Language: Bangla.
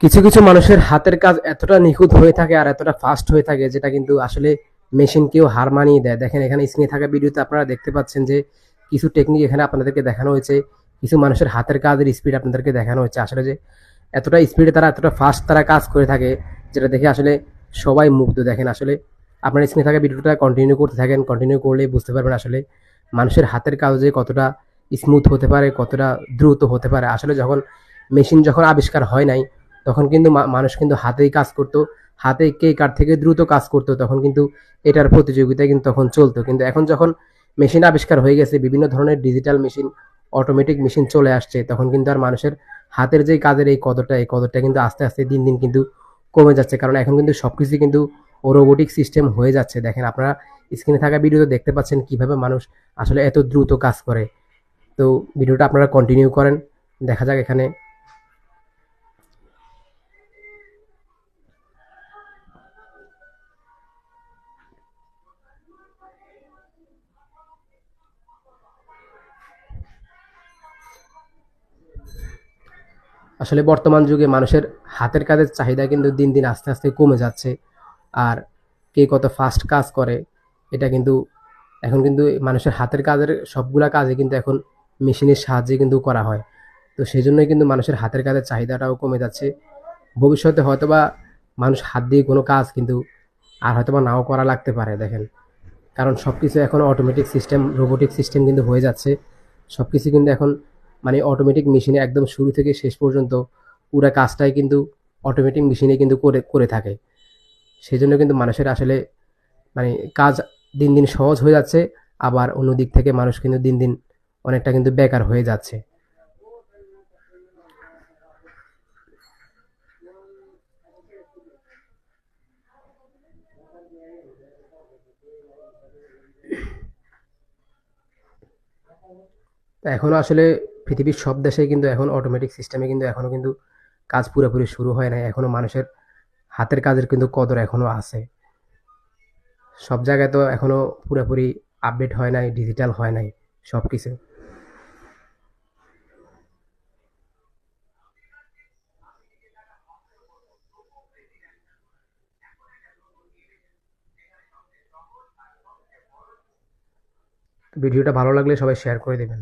কিছু কিছু মানুষের হাতের কাজ এতটা নিখুঁত হয়ে থাকে আর এতটা ফাস্ট হয়ে থাকে যেটা কিন্তু আসলে মেশিনকেও হার মানিয়ে দেয়। দেখেন এখানে স্ক্রিনে থাকা ভিডিওতে আপনারা দেখতে পাচ্ছেন যে কিছু টেকনিক এখানে আপনাদেরকে দেখানো হয়েছে। কিছু মানুষের হাতের কাজের স্পিড আপনাদেরকে দেখানো হচ্ছে। আসলে যে এতটা স্পিডে তারা এতটা ফাস্ট তারা কাজ করে থাকে যেটা দেখে আসলে সবাই মুগ্ধ। দেখেন আসলে আপনার স্ক্রিনে থাকা ভিডিওটা কন্টিনিউ করতে থাকেন, কন্টিনিউ করলেই বুঝতে পারবেন আসলে মানুষের হাতের কাজ যে কতটা স্মুথ হতে পারে, কতটা দ্রুত হতে পারে। আসলে যখন মেশিন যখন আবিষ্কার হয় নাই তখন কিন্তু মানুষ কিন্তু হাতেই কাজ করতো। হাতে কে কার থেকে দ্রুত কাজ করতো তখন কিন্তু এটার প্রতিযোগিতা কিন্তু তখন চলতো। কিন্তু এখন যখন মেশিন আবিষ্কার হয়ে গেছে, বিভিন্ন ধরনের ডিজিটাল মেশিন, অটোমেটিক মেশিন চলে আসছে, তখন কিন্তু আর মানুষের হাতের যে কাজের এই কদরটা কিন্তু আস্তে আস্তে দিন দিন কিন্তু কমে যাচ্ছে। কারণ এখন কিন্তু সবকিছু কিন্তু রোবোটিক সিস্টেম হয়ে যাচ্ছে। দেখেন আপনারা স্ক্রিনে থাকা ভিডিওতে দেখতে পাচ্ছেন কিভাবে মানুষ আসলে এত দ্রুত কাজ করে। তো ভিডিওটা আপনারা কন্টিনিউ করেন, দেখা যাক এখানে। আসলে বর্তমান যুগে মানুষের হাতের কাজের চাহিদা কিন্তু দিন দিন আস্তে আস্তে কমে যাচ্ছে। আর কে কত ফাস্ট কাজ করে এটা কিন্তু এখন কিন্তু মানুষের হাতের কাজের সবগুলা কাজে কিন্তু এখন মেশিনের সাহায্যে কিন্তু করা হয়। তো সেই জন্যই কিন্তু মানুষের হাতের কাজের চাহিদাটাও কমে যাচ্ছে। ভবিষ্যতে হয়তোবা মানুষ হাত দিয়ে কোনো কাজ কিন্তু আর হয়তোবা নাও করা লাগতে পারে। দেখেন কারণ সবকিছু এখন অটোমেটিক সিস্টেম, রোবোটিক সিস্টেম কিন্তু হয়ে যাচ্ছে। সবকিছু কিন্তু এখন মানে অটোমেটিক মেশিনে একদম শুরু থেকে শেষ পর্যন্ত পুরা কাজটাই কিন্তু অটোমেটিক মেশিনে কিন্তু করে করে থাকে। সেজন্য কিন্তু মানুষের আসলে মানে কাজ দিন দিন সহজ হয়ে যাচ্ছে। আবার অন্য দিক থেকে মানুষ কিন্তু দিন দিন অনেকটা কিন্তু বেকার হয়ে যাচ্ছে। তো এখনো আসলে পৃথিবীর সব দেশে কিন্তু এখন অটোমেটিক সিস্টেমে কিন্তু এখনো কিন্তু কাজ পুরোপুরি শুরু হয় নাই। এখনো মানুষের হাতের কাজের কিন্তু কদর এখনো আছে। সব জায়গায় তো এখনো পুরোপুরি আপডেট হয় নাই, ডিজিটাল হয় নাই সবকিছু। ভিডিওটা ভালো লাগলে সবাই শেয়ার করে দেবেন।